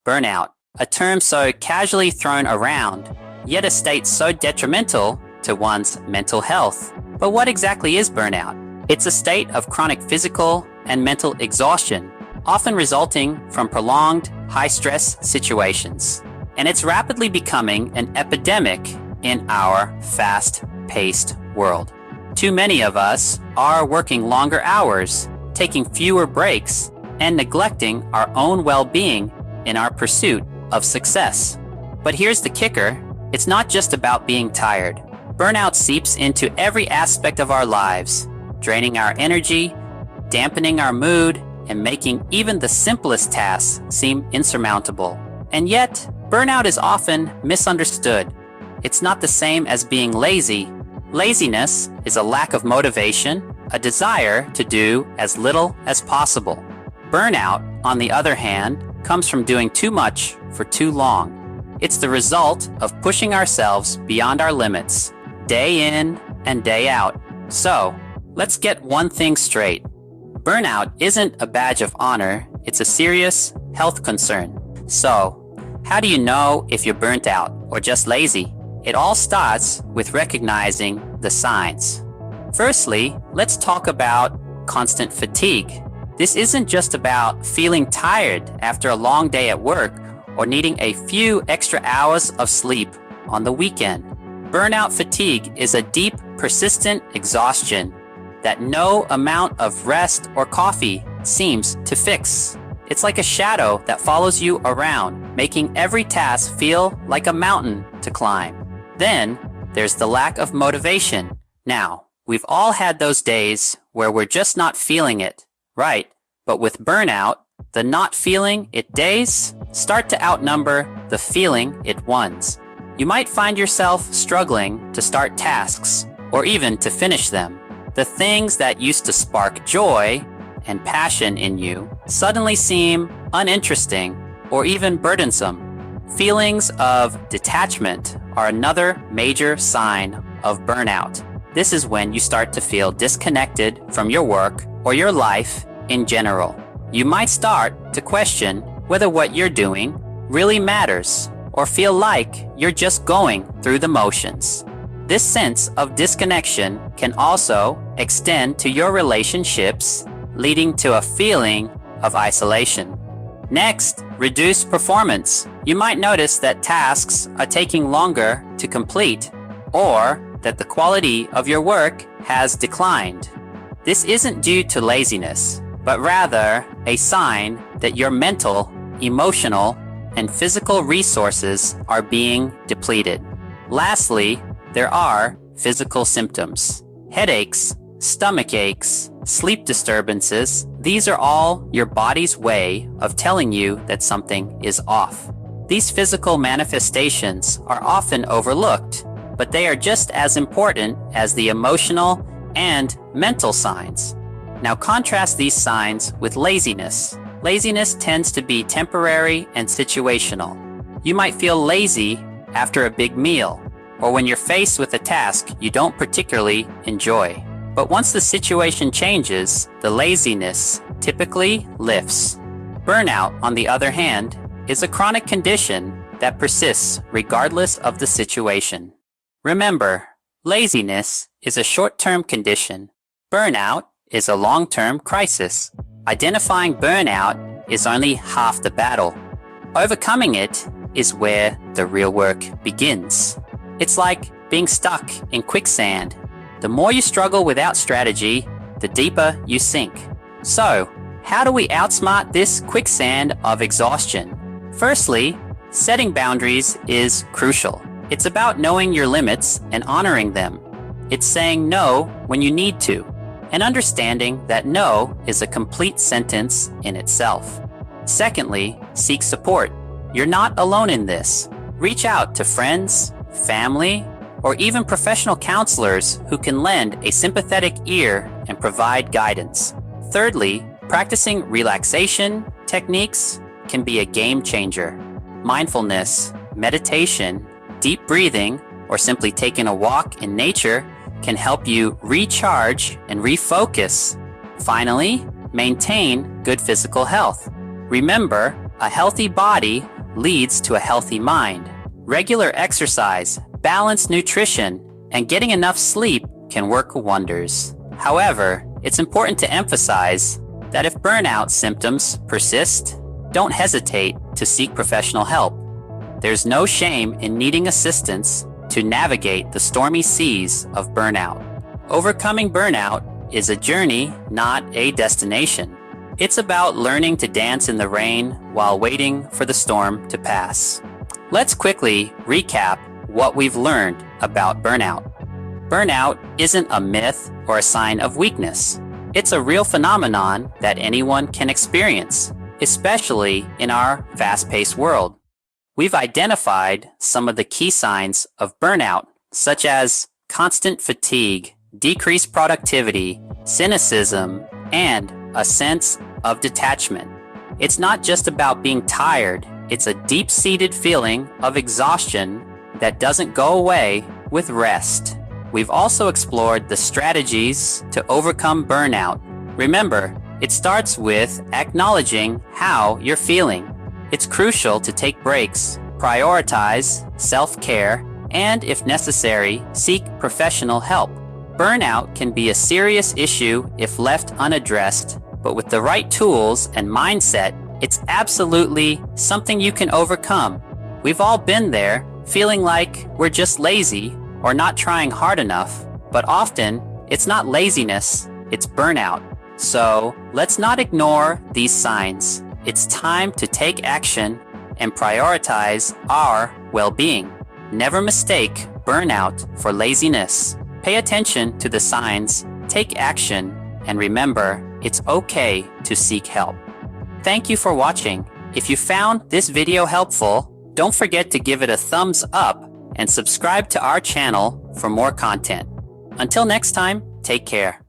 Burnout, a term so casually thrown around, yet a state so detrimental to one's mental health. But what exactly is burnout? It's a state of chronic physical and mental exhaustion, often resulting from prolonged, high-stress situations. And it's rapidly becoming an epidemic in our fast-paced world. Too many of us are working longer hours, taking fewer breaks, and neglecting our own well-being in our pursuit of success. But here's the kicker, it's not just about being tired. Burnout seeps into every aspect of our lives, draining our energy, dampening our mood, and making even the simplest tasks seem insurmountable. And yet, burnout is often misunderstood. It's not the same as being lazy. Laziness is a lack of motivation, a desire to do as little as possible. Burnout, on the other hand, comes from doing too much for too long. It's the result of pushing ourselves beyond our limits, day in and day out. So, let's get one thing straight. Burnout isn't a badge of honor, it's a serious health concern. So, how do you know if you're burnt out or just lazy? It all starts with recognizing the signs. Firstly, let's talk about constant fatigue. This isn't just about feeling tired after a long day at work or needing a few extra hours of sleep on the weekend. Burnout fatigue is a deep, persistent exhaustion that no amount of rest or coffee seems to fix. It's like a shadow that follows you around, making every task feel like a mountain to climb. Then, there's the lack of motivation. Now, we've all had those days where we're just not feeling it, right? But with burnout, the not feeling it days start to outnumber the feeling it ones. You might find yourself struggling to start tasks, or even to finish them. The things that used to spark joy and passion in you suddenly seem uninteresting or even burdensome. Feelings of detachment are another major sign of burnout. This is when you start to feel disconnected from your work or your life in general. You might start to question whether what you're doing really matters or feel like you're just going through the motions. This sense of disconnection can also extend to your relationships, leading to a feeling of isolation. Next, reduced performance. You might notice that tasks are taking longer to complete, or that the quality of your work has declined. This isn't due to laziness, but rather a sign that your mental, emotional, and physical resources are being depleted. Lastly, there are physical symptoms. Headaches, stomach aches, sleep disturbances, these are all your body's way of telling you that something is off. These physical manifestations are often overlooked, but they are just as important as the emotional and mental signs. Now contrast these signs with laziness. Laziness tends to be temporary and situational. You might feel lazy after a big meal, or when you're faced with a task you don't particularly enjoy. But once the situation changes, the laziness typically lifts. Burnout, on the other hand, is a chronic condition that persists regardless of the situation. Remember, laziness is a short-term condition. Burnout is a long-term crisis. Identifying burnout is only half the battle. Overcoming it is where the real work begins. It's like being stuck in quicksand. The more you struggle without strategy, the deeper you sink. So, how do we outsmart this quicksand of exhaustion? Firstly, setting boundaries is crucial. It's about knowing your limits and honoring them. It's saying no when you need to, and understanding that no is a complete sentence in itself. Secondly, seek support. You're not alone in this. Reach out to friends, family, or even professional counselors who can lend a sympathetic ear and provide guidance. Thirdly, practicing relaxation techniques can be a game changer. Mindfulness, meditation, deep breathing, or simply taking a walk in nature can help you recharge and refocus. Finally, maintain good physical health. Remember, a healthy body leads to a healthy mind. Regular exercise, balanced nutrition, and getting enough sleep can work wonders. However, it's important to emphasize that if burnout symptoms persist, don't hesitate to seek professional help. There's no shame in needing assistance to navigate the stormy seas of burnout. Overcoming burnout is a journey, not a destination. It's about learning to dance in the rain while waiting for the storm to pass. Let's quickly recap what we've learned about burnout. Burnout isn't a myth or a sign of weakness. It's a real phenomenon that anyone can experience, especially in our fast-paced world. We've identified some of the key signs of burnout, such as constant fatigue, decreased productivity, cynicism, and a sense of detachment. It's not just about being tired, it's a deep-seated feeling of exhaustion that doesn't go away with rest. We've also explored the strategies to overcome burnout. Remember, it starts with acknowledging how you're feeling. It's crucial to take breaks, prioritize self-care, and if necessary, seek professional help. Burnout can be a serious issue if left unaddressed, but with the right tools and mindset, it's absolutely something you can overcome. We've all been there, feeling like we're just lazy or not trying hard enough, but often it's not laziness, it's burnout. So let's not ignore these signs. It's time to take action and prioritize our well-being. Never mistake burnout for laziness. Pay attention to the signs, take action, and remember, it's okay to seek help. Thank you for watching. If you found this video helpful, don't forget to give it a thumbs up and subscribe to our channel for more content. Until next time, take care.